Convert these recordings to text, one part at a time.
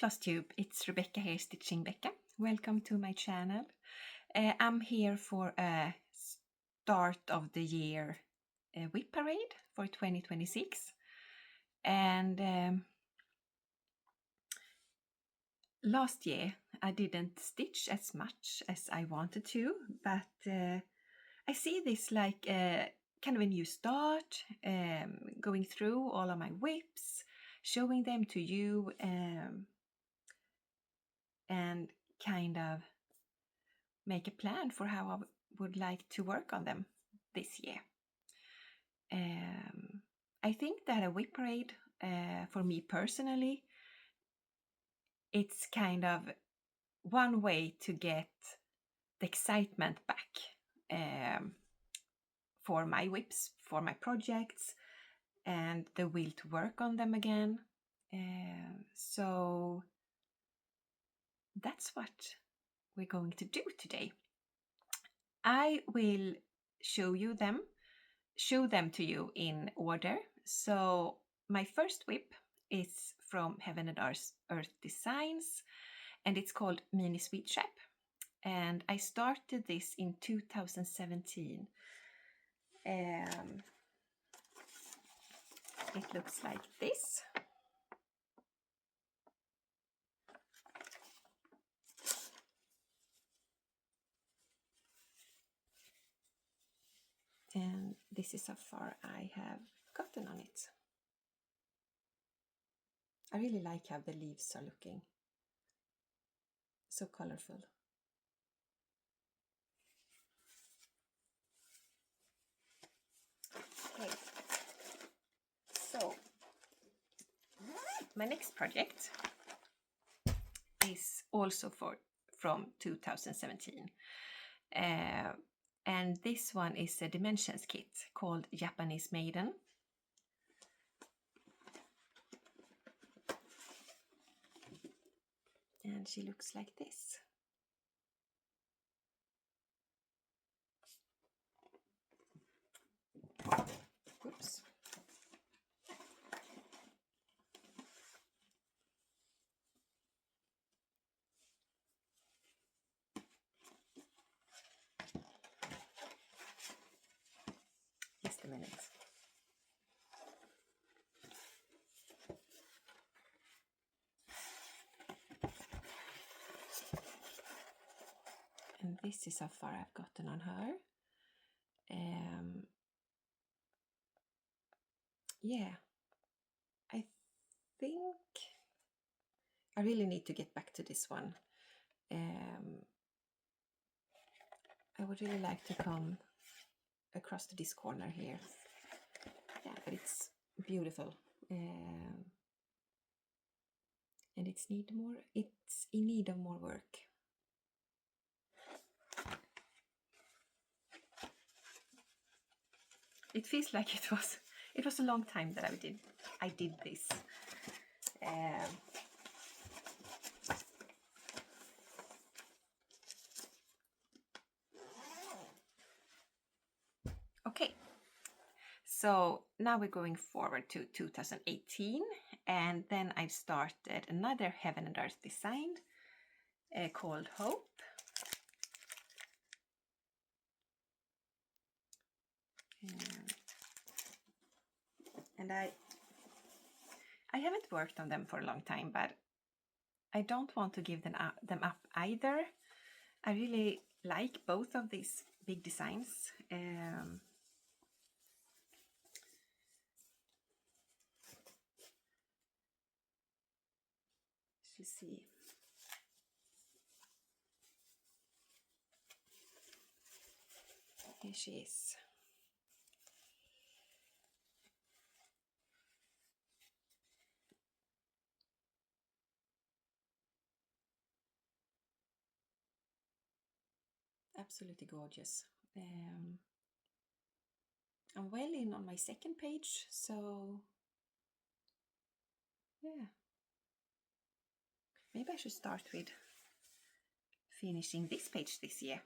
Flosstube, it's Rebecca here, Stitching Becca. Welcome to my channel. I'm here for a start of the year WIP parade for 2026. And last year I didn't stitch as much as I wanted to, but I see this like kind of a new start, going through all of my WIPs, showing them to you, and kind of make a plan for how I would like to work on them this year. I think that a WIP parade, for me personally, it's kind of one way to get the excitement back for my WIPs, for my projects, and the will to work on them again. So that's what we're going to do today. I will show them to you in order. So my first WIP is from Heaven and Earth Designs, and it's called Mini Sweet Shop. And I started this in 2017. It looks like this. And this is how far I have gotten on it. I really like how the leaves are looking. So colorful. Okay. So, my next project is also from 2017. And this one is a Dimensions kit called Japanese Maiden. And she looks like this. Oops. Just a minute. And this is how far I've gotten on her. Yeah, I think I really need to get back to this one. I would really like to come across to this corner here. Yeah, but it's beautiful. And it's in need of more work. It feels like it was a long time that I did this. Okay, so now we're going forward to 2018, and then I've started another Heaven and Earth design called Hope. And I haven't worked on them for a long time, but I don't want to give them up either. I really like both of these big designs. You see. Here she is. Absolutely gorgeous. I'm well in on my second page, so yeah. Maybe I should start with finishing this page this year.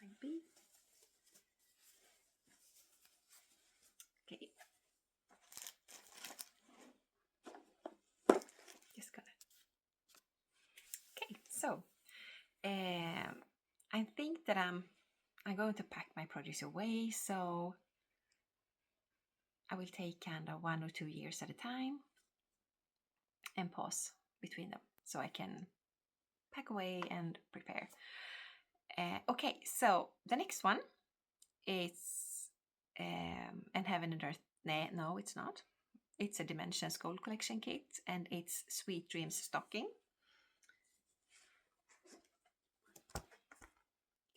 Maybe. Okay. that I'm going to pack my projects away, so I will take kind of 1 or 2 years at a time and pause between them so I can pack away and prepare. Okay, so the next one is And Heaven and Earth. No, it's not. It's a Dimensions Gold Collection kit, and it's Sweet Dreams stocking.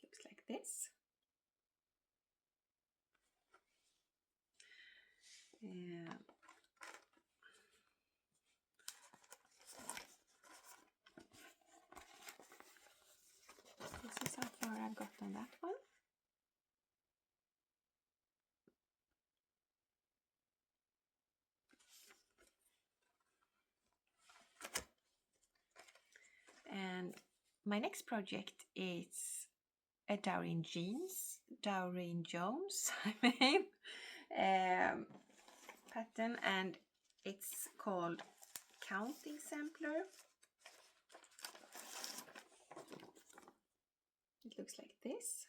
Looks like this. This is how far I've got on that one. And my next project is a Doreen Jones, I mean, pattern, and it's called Counting Sampler. It looks like this.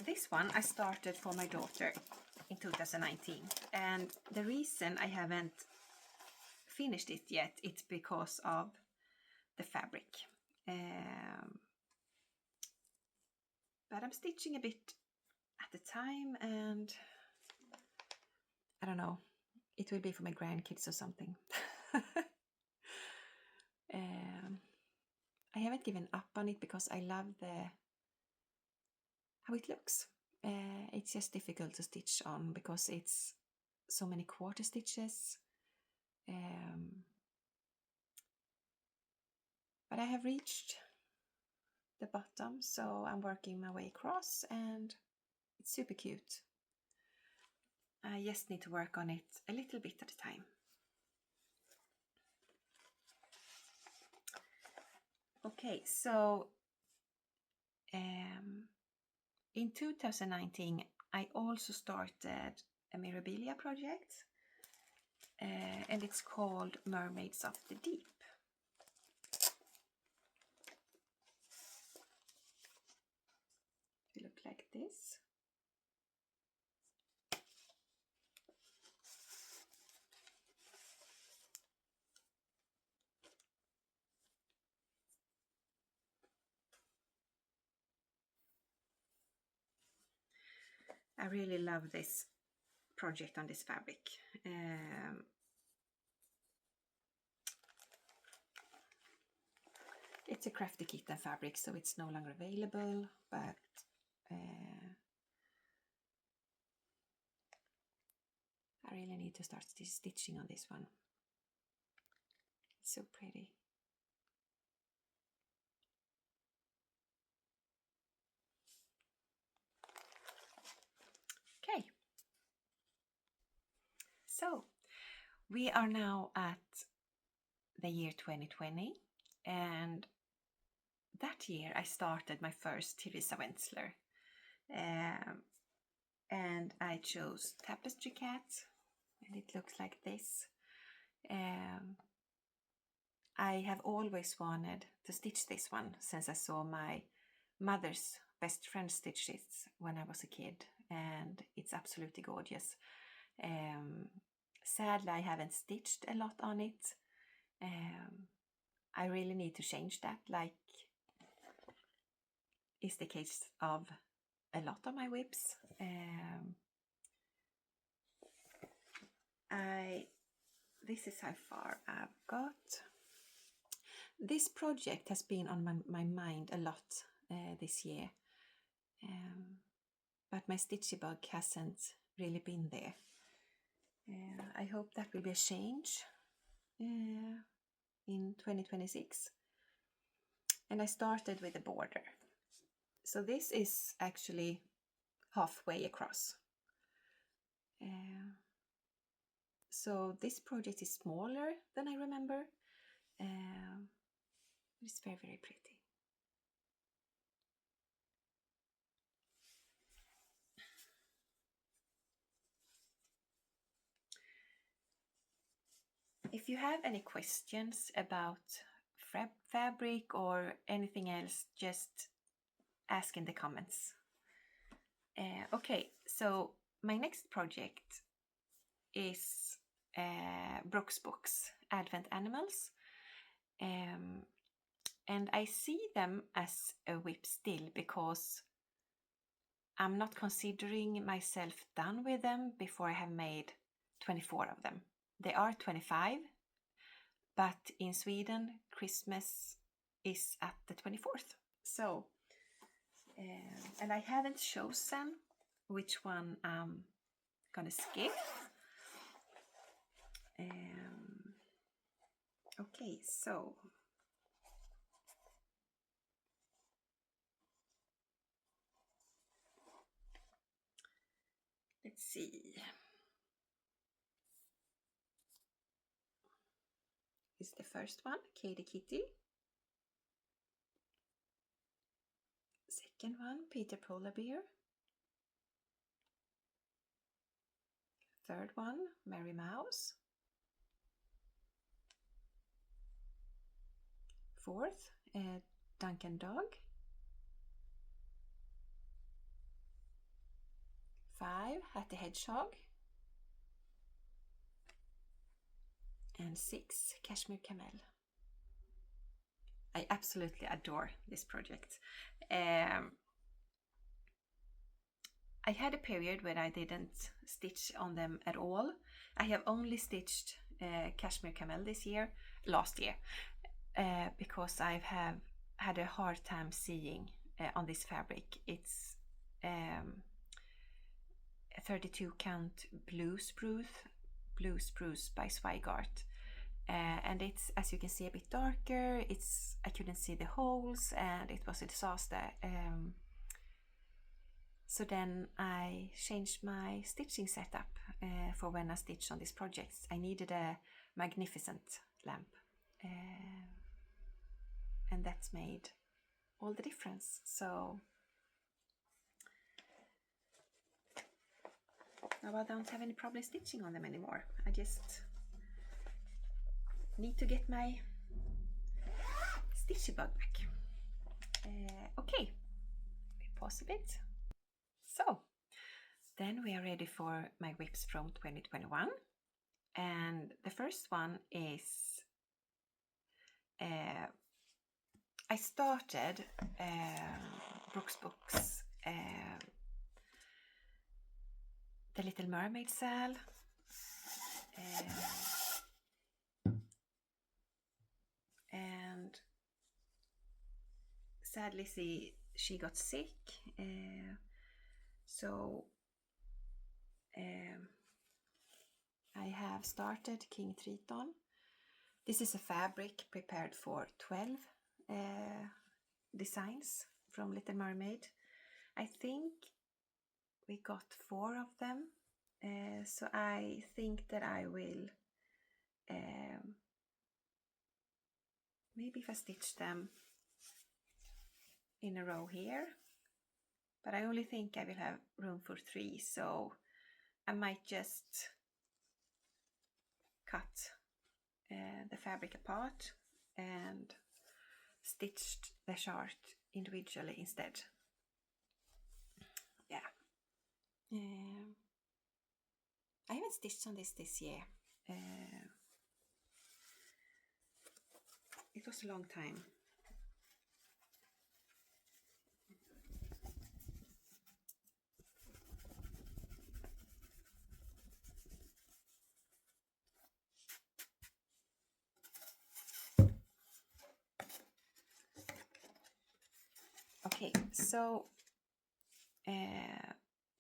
This one I started for my daughter in 2019, and the reason I haven't finished it yet, it's because of the fabric. But I'm stitching a bit at the time, and I don't know, it will be for my grandkids or something. I haven't given up on it because I love how it looks. It's just difficult to stitch on because it's so many quarter stitches. But I have reached the bottom, so I'm working my way across, and it's super cute. I just need to work on it a little bit at a time. Okay, so in 2019 I also started a Mirabilia project, and it's called Mermaids of the Deep. They look like this. I really love this project on this fabric. It's a Crafty Kitten fabric, so it's no longer available, but I really need to start stitching on this one. It's so pretty. Okay, so we are now at the year 2020, and that year I started my first Theresa Wenzler, and I chose Tapestry Cat, and it looks like this. I have always wanted to stitch this one since I saw my mother's best friend stitch it when I was a kid, and it's absolutely gorgeous. Sadly, I haven't stitched a lot on it. I really need to change that, like is the case of a lot of my WIPs. This is how far I've got. This project has been on my mind a lot this year, but my stitchy bug hasn't really been there. I hope that will be a change in 2026. And I started with a border. So this is actually halfway across. So this project is smaller than I remember. It's very, very pretty. If you have any questions about fabric or anything else, just ask in the comments. Okay, so my next project is Brooks Books Advent Animals, and I see them as a WIP still because I'm not considering myself done with them before I have made 24 of them. They are 25, but in Sweden Christmas is at the 24th. So, and I haven't chosen which one I'm gonna skip. Okay, so let's see. Is the first one Katie Kitty. Second one Peter Polar Bear. Third one Mary Mouse. Fourth Duncan Dog. 5 Hattie Hedgehog. And 6 Cashmere Camel. I absolutely adore this project. I had a period where I didn't stitch on them at all. I have only stitched Cashmere Camel last year, because I have had a hard time seeing on this fabric. It's 32 count blue spruce by Zweigart. And it's, as you can see, a bit darker. I couldn't see the holes and it was a disaster. So then I changed my stitching setup for when I stitch on these projects. I needed a magnificent lamp, and that's made all the difference. So now I don't have any problem stitching on them anymore. I just need to get my stitchy bug back. Okay, we pause a bit. So then we are ready for my WIPs from 2021, and the first one is I started Brooks Books The Little Mermaid Sal, and sadly she got sick, so I have started King Triton. This is a fabric prepared for 12 designs from Little Mermaid. I think we got 4 of them, so I think that I will maybe if I stitch them in a row here, but I only think I will have room for 3, so I might just cut the fabric apart and stitched the chart individually instead. Yeah. I haven't stitched on this year. It was a long time. Okay, so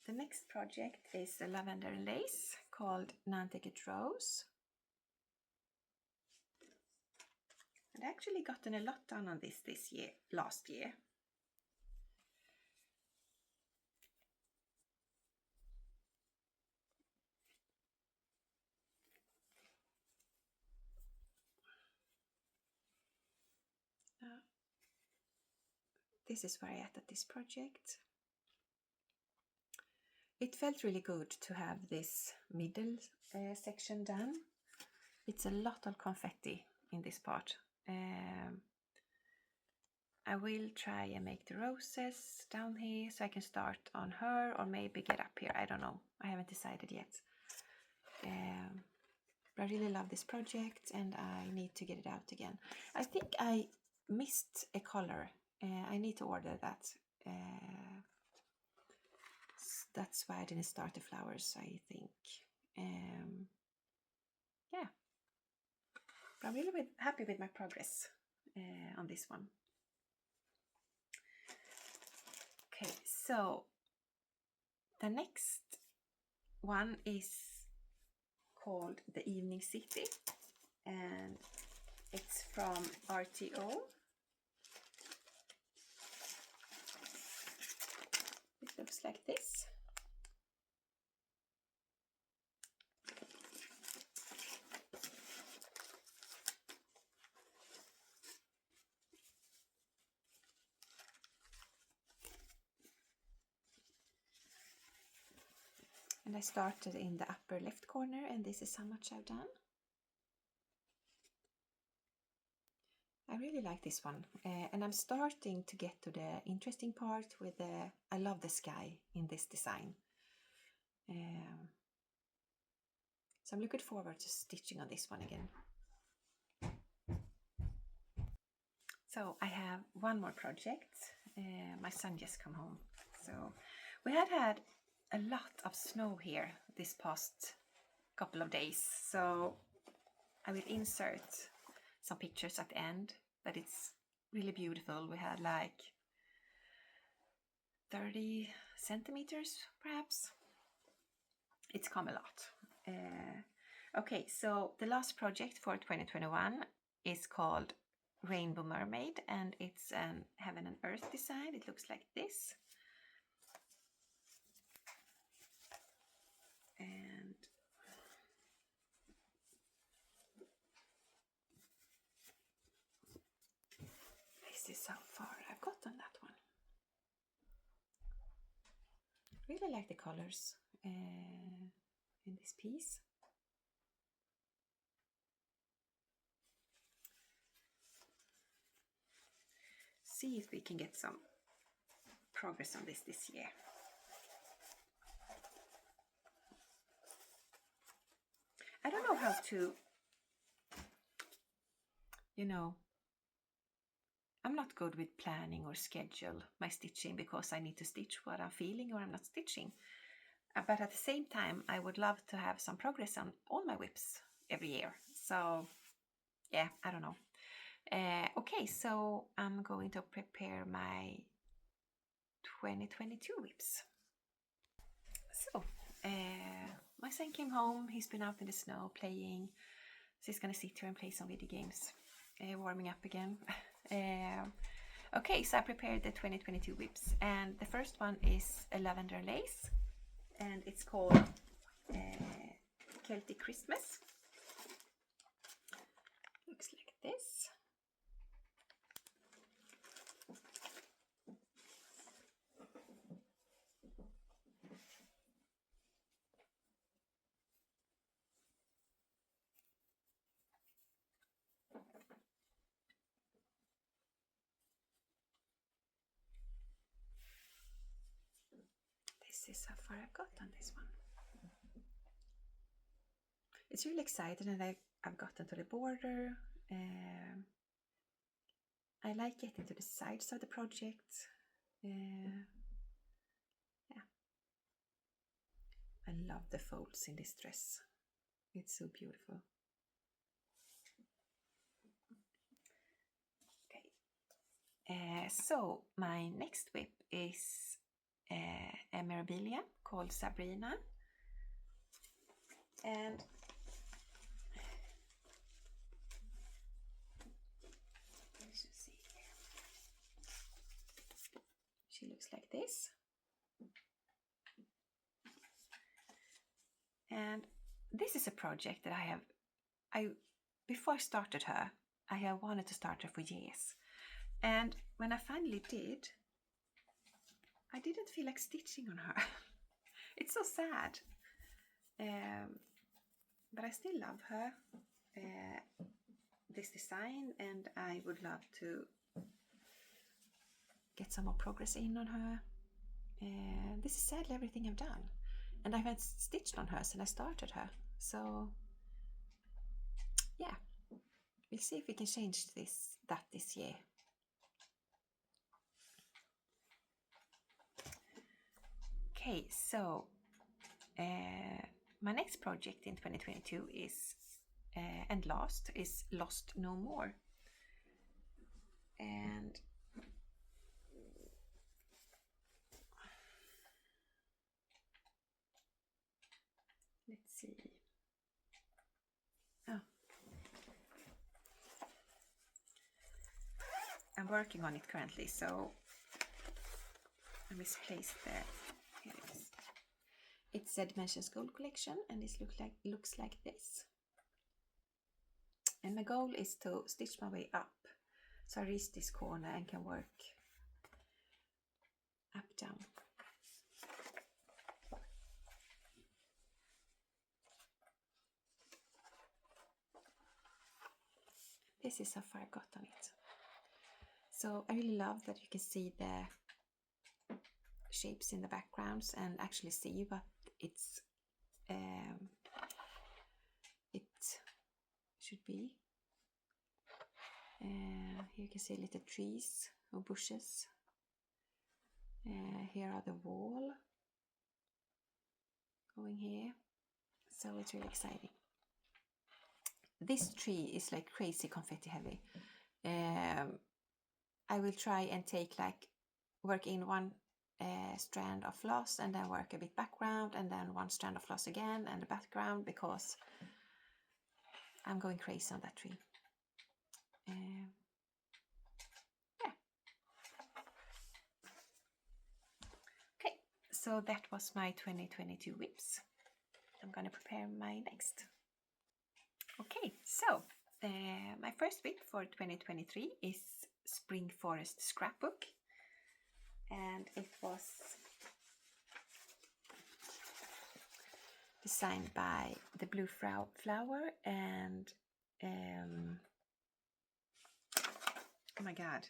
the next project is a lavender lace called Nantucket Rose. I'd actually gotten a lot done on this last year. This is where I am at this project. It felt really good to have this middle section done. It's a lot of confetti in this part, I will try and make the roses down here so I can start on her or maybe get up here. I don't know. I haven't decided yet. But I really love this project and I need to get it out again. I think I missed a color. I need to order that. That's why I didn't start the flowers, I think. Yeah. But I'm really happy with my progress on this one. Okay, so the next one is called The Evening City and it's from RTO. It looks like this. And I started in the upper left corner and this is how much I've done. I really like this one and I'm starting to get to the interesting part with I love the sky in this design. So I'm looking forward to stitching on this one again. So I have one more project. My son just come home. So we had a lot of snow here this past couple of days. So I will insert some pictures at the end, but it's really beautiful. We had like 30 centimeters perhaps. It's come a lot. Okay, so the last project for 2021 is called Rainbow Mermaid and it's an heaven and earth design. It looks like this. And this is how far I've got on that one. Really like the colors in this piece. See if we can get some progress on this year. I don't know how to, I'm not good with planning or schedule my stitching because I need to stitch what I'm feeling or I'm not stitching. But at the same time, I would love to have some progress on all my WIPs every year. So yeah, I don't know. Okay, so I'm going to prepare my 2022 WIPs. So my son came home, he's been out in the snow playing, so he's gonna sit here and play some video games, warming up again. Okay, so I prepared the 2022 WIPs and the first one is a lavender lace and it's called Celtic Christmas. Looks like this. This is how far I've got on this one. It's really exciting and I've gotten to the border. I like getting to the sides of the project. Yeah. I love the folds in this dress. It's so beautiful. Okay. So my next WIP is a Mirabilia called Sabrina. And she looks like this. And this is a project that before I started her, I have wanted to start her for years. And when I finally did, I didn't feel like stitching on her. It's so sad. But I still love her. this design, and I would love to get some more progress in on her. This is sadly everything I've done, and I haven't stitched on her since I started her, so yeah, we'll see if we can change that this year. Okay, so my next project in 2022 is and last is Lost No More, and let's see. Oh, I'm working on it currently, so I misplaced there. Here it is. It's a Dimensions Gold collection, and this looks like this. And my goal is to stitch my way up, so I reach this corner and can work up down. This is how far I got on it. So I really love that you can see the shapes in the backgrounds and actually see what it should be. Here you can see little trees or bushes. Here are the wall going here, so it's really exciting. This tree is like crazy confetti heavy. I will try and work in one strand of floss and then work a bit background and then one strand of floss again and the background, because I'm going crazy on that tree. Yeah. Okay, so that was my 2022 whips. I'm gonna prepare my next. Okay, so my first whip for 2023 is Spring Forest Scrapbook, and it was designed by the Blue Flower and oh my god,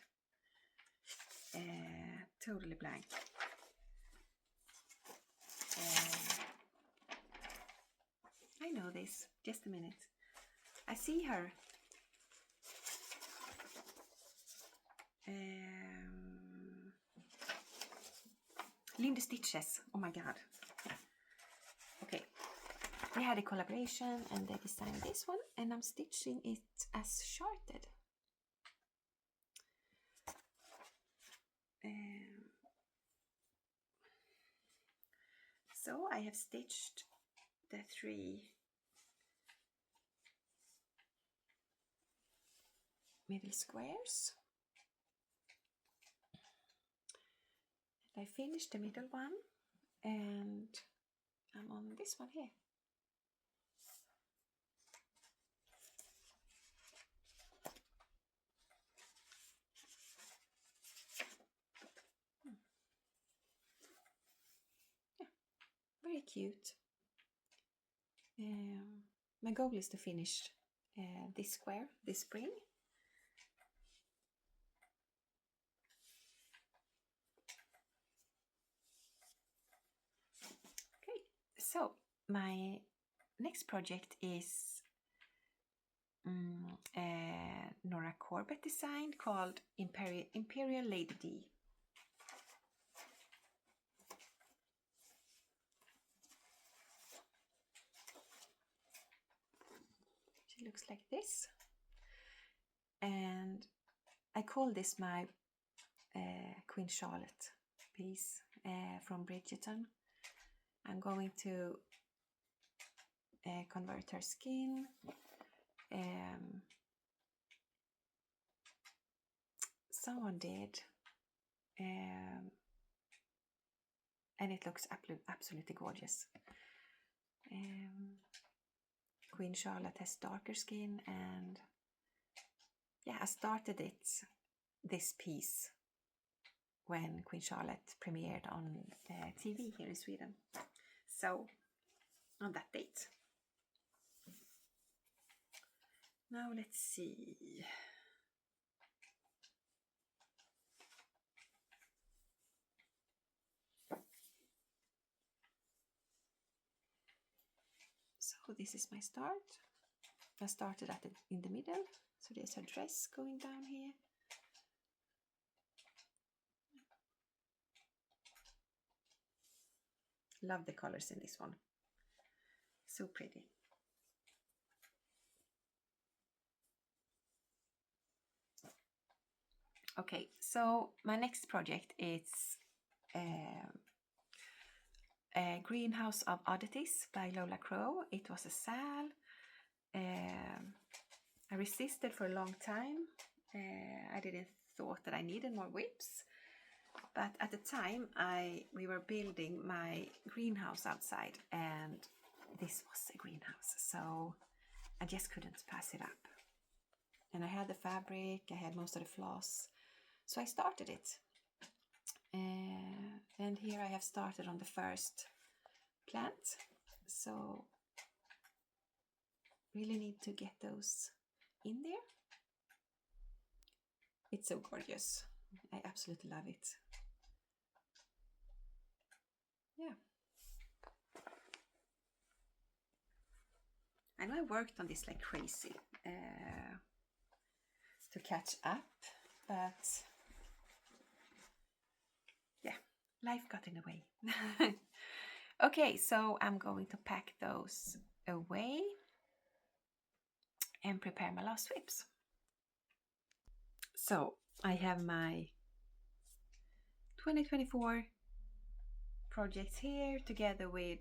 totally blank. I know this, just a minute. I see her. Lindy Stitches, oh my god. Okay, they had a collaboration and they designed this one, and I'm stitching it as charted. So I have stitched the 3 middle squares. I finished the middle one, and I'm on this one here. Yeah, very cute. My goal is to finish this square this spring. Okay, so my next project is Nora Corbett design called Imperial Lady D. She looks like this, and I call this my Queen Charlotte piece from Bridgerton. I'm going to convert her skin. Someone did, and it looks absolutely gorgeous. Queen Charlotte has darker skin, and yeah, I started this piece when Queen Charlotte premiered on TV here in Sweden. So on that date. Now let's see. So this is my start. I started in the middle, so there's a dress going down here. Love the colors in this one. So pretty. Okay, so my next project is a Greenhouse of Oddities by Lola Crow. It was a sale. I resisted for a long time. I didn't thought that I needed more whips, but at the time we were building my greenhouse outside, and this was a greenhouse, so I just couldn't pass it up. And I had the fabric, I had most of the floss, so I started it. And here I have started on the first plant, so really need to get those in there. It's so gorgeous. I absolutely love it. Yeah. I know I worked on this like crazy to catch up, but yeah, life got in the way. Okay, so I'm going to pack those away and prepare my last whips. So I have my 2024 projects here together with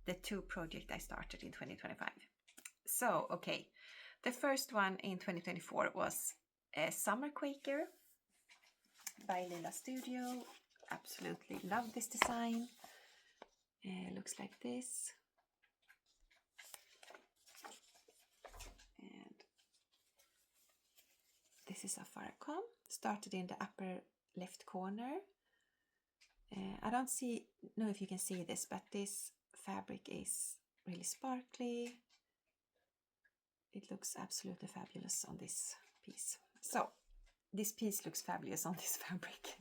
the 2 projects I started in 2025. So, okay, the first one in 2024 was a Summer Quaker by Lila Studio. Absolutely love this design. It looks like this. And this is a Farrakhan. Started in the upper left corner. I don't know if you can see this, but this fabric is really sparkly. It looks absolutely fabulous on this piece. So this piece looks fabulous on this fabric.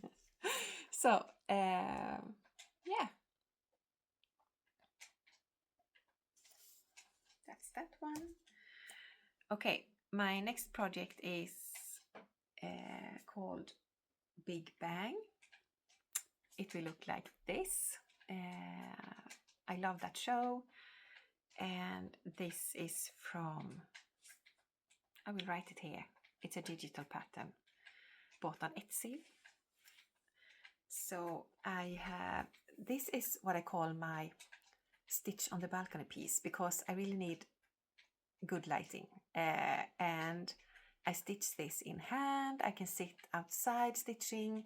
So yeah, that's that one. Okay, my next project is called Big Bang. It will look like this. I love that show, and this is from, I will write it here, it's a digital pattern bought on Etsy. So I have, this is what I call my stitch on the balcony piece, because I really need good lighting, and I stitch this in hand. I can sit outside stitching,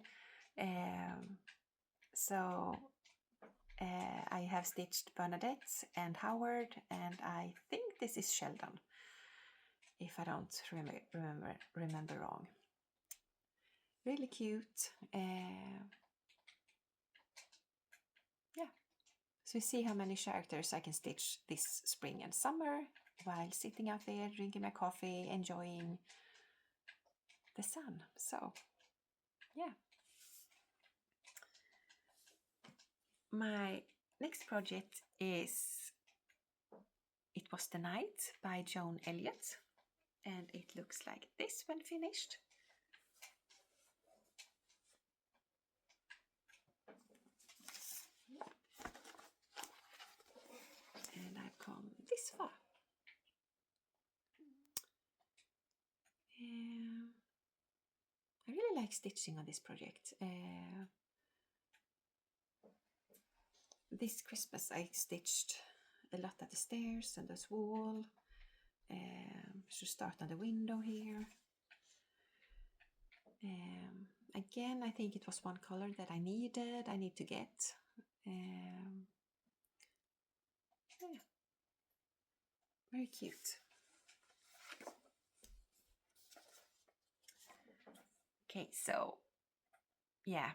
so I have stitched Bernadette and Howard, and I think this is Sheldon, if I don't remember wrong. Really cute. Yeah. So you see how many characters I can stitch this spring and summer while sitting out there drinking my coffee, enjoying the sun. So yeah. My next project is It Was the Night by Joan Elliott, and it looks like this when finished. And I've come this far. I really like stitching on this project. This Christmas I stitched a lot at the stairs and this wall. Should start on the window here. Again, I think it was one color that I need to get. Yeah. Very cute. Okay, so yeah,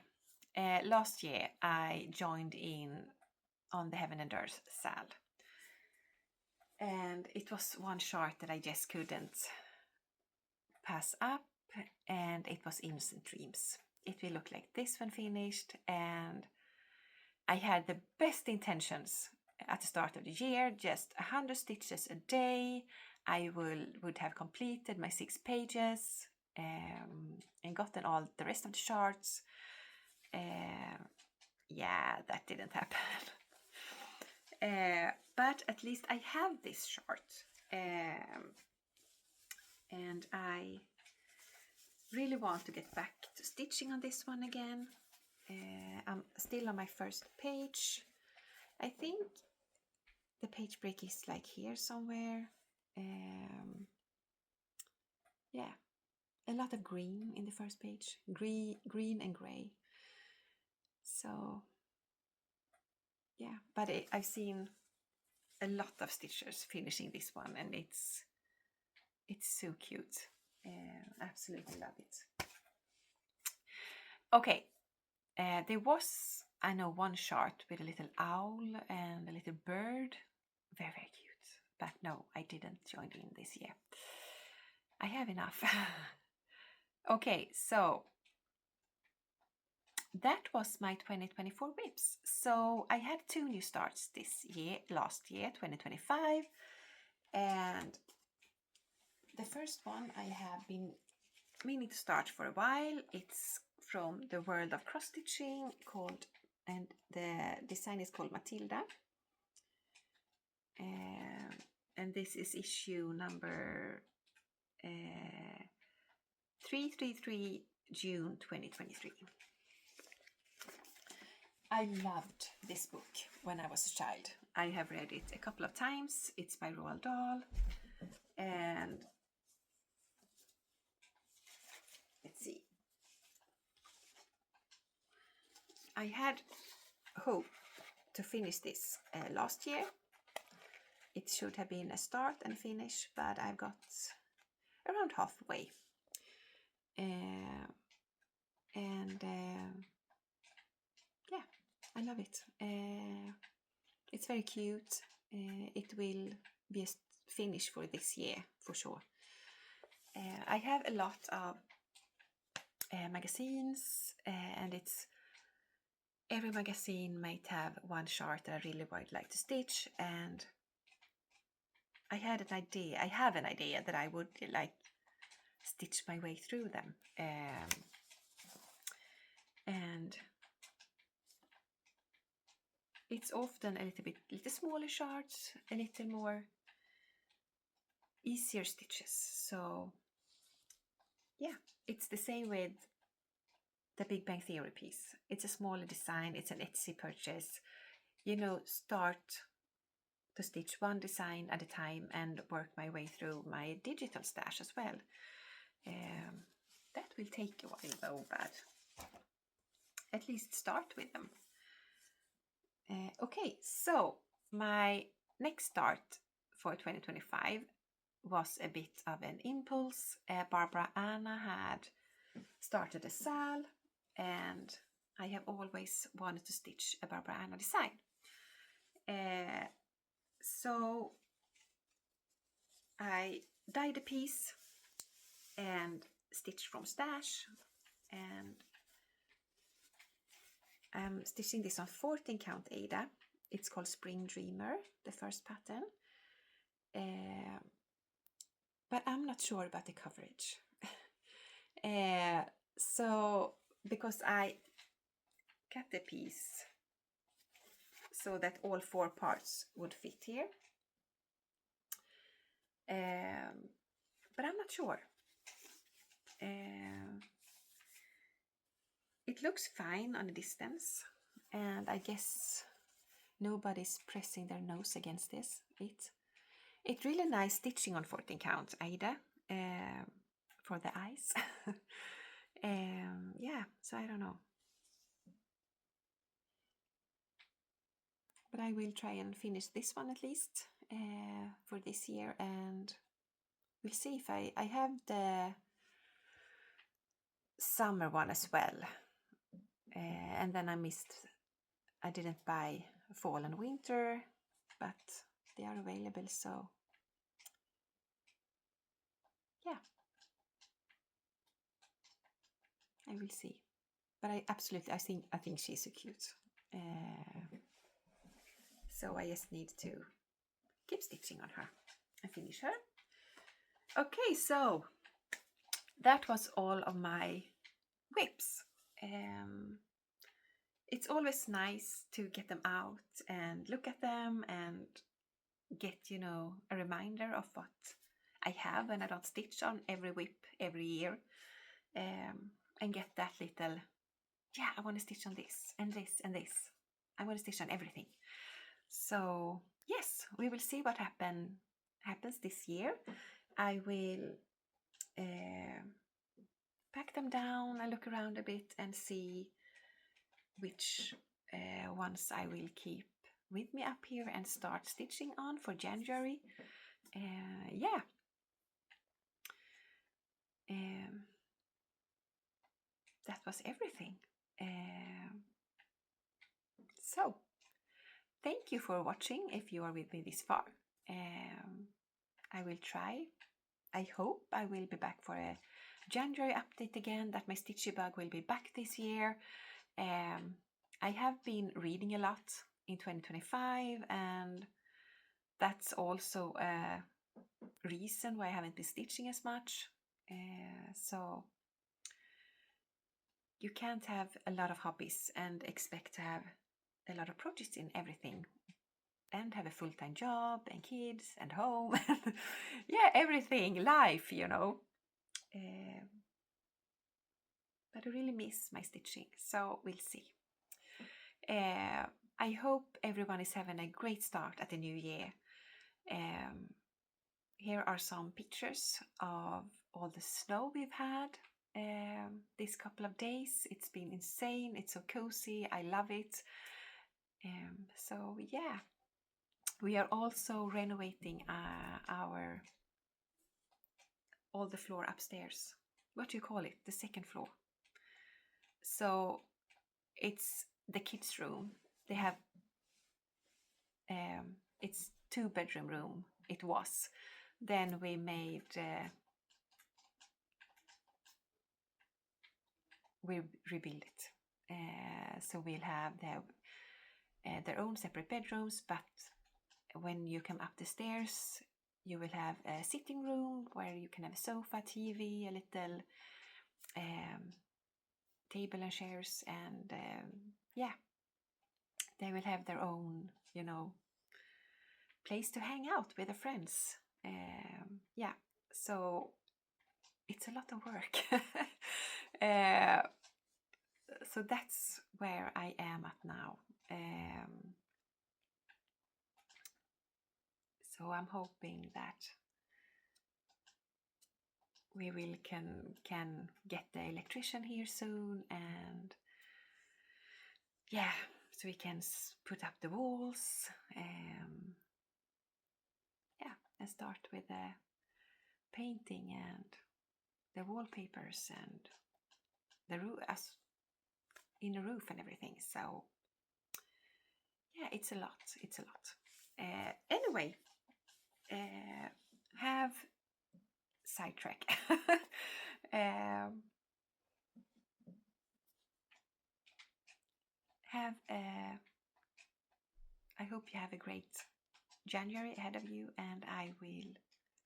last year I joined in on the Heaven and Earth sale, And it was one chart that I just couldn't pass up, and it was Innocent Dreams. It will look like this when finished, and I had the best intentions at the start of the year, just 100 stitches a day. I would have completed my 6 pages and gotten all the rest of the charts. Yeah, that didn't happen. But at least I have this chart, and I really want to get back to stitching on this one again. I'm still on my first page. I think the page break is like here somewhere. Yeah, a lot of green in the first page, green and gray. So yeah, but I've seen a lot of stitchers finishing this one, and it's so cute. Absolutely love it. Okay, there was, I know, one chart with a little owl and a little bird. Very, very cute. But no, I didn't join in this year. I have enough. Okay, so that was my 2024 WIPs. So I had 2 new starts this year, last year, 2025. And the first one I have been meaning to start for a while. It's from the World of Cross Stitching, and the design is called Matilda. And this is issue number 333, June 2023. I loved this book when I was a child. I have read it a couple of times. It's by Roald Dahl, and let's see. I had hope to finish this last year. It should have been a start and finish, but I've got around halfway. Yeah, I love it. It's very cute. It will be a finish for this year for sure. I have a lot of magazines, and every magazine might have one chart that I really would like to stitch, and I have an idea that I would like stitch my way through them, and it's often a little smaller charts, a little more easier stitches. So yeah, it's the same with the Big Bang Theory piece. It's a smaller design, it's an Etsy purchase. Start to stitch one design at a time and work my way through my digital stash as well. That will take a while though, but at least start with them. Okay, so my next start for 2025 was a bit of an impulse. Barbara Anna had started a SAL, and I have always wanted to stitch a Barbara Anna design. So I dyed a piece and stitched from stash, and I'm stitching this on 14 count Aida. It's called Spring Dreamer, the first pattern. But I'm not sure about the coverage. So because I cut the piece so that all 4 parts would fit here, but I'm not sure. It looks fine on a distance, and I guess nobody's pressing their nose against this. It's really nice stitching on 14 count Aida for the eyes. Yeah, so I don't know. But I will try and finish this one at least for this year, and we'll see if I have the summer one as well. And then I didn't buy fall and winter, but they are available. So yeah, I will see. But I think she's so cute. So I just need to keep stitching on her and finish her. Okay, so that was all of my WIPs. It's always nice to get them out and look at them and get, a reminder of what I have and I don't stitch on every WIP every year. And get that little, I want to stitch on this and this and this. I want to stitch on everything. So yes, we will see what happens this year. I will pack them down and look around a bit and see which ones I will keep with me up here and start stitching on for January. That was everything. So thank you for watching if you are with me this far. I will try. I hope I will be back for a January update again, that my Stitchy Bug will be back this year. I have been reading a lot in 2025, and that's also a reason why I haven't been stitching as much. So you can't have a lot of hobbies and expect to have a lot of projects in everything and have a full-time job and kids and home. Everything, life, but I really miss my stitching, so we'll see. I hope everyone is having a great start at the new year. Here are some pictures of all the snow we've had this couple of days. It's been insane. It's so cozy. I love it. So yeah, we are also renovating all the floor upstairs. What do you call it? The second floor. So it's the kids' room. They have it's 2-bedroom room. It was. Then we made we rebuild it. So we'll have their own separate bedrooms, but when you come up the stairs, you will have a sitting room where you can have a sofa, TV, a little table and chairs, and they will have their own, place to hang out with their friends. So it's a lot of work. So that's where I am at now. So I'm hoping that we can get the electrician here soon, and so we can put up the walls. And start with the painting and the wallpapers and the roof, in the roof and everything. So it's a lot. Anyway, have sidetrack. I hope you have a great January ahead of you, and I will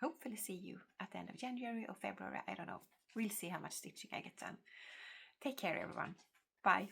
hopefully see you at the end of January or February. I don't know. We'll see how much stitching I get done. Take care, everyone. Bye.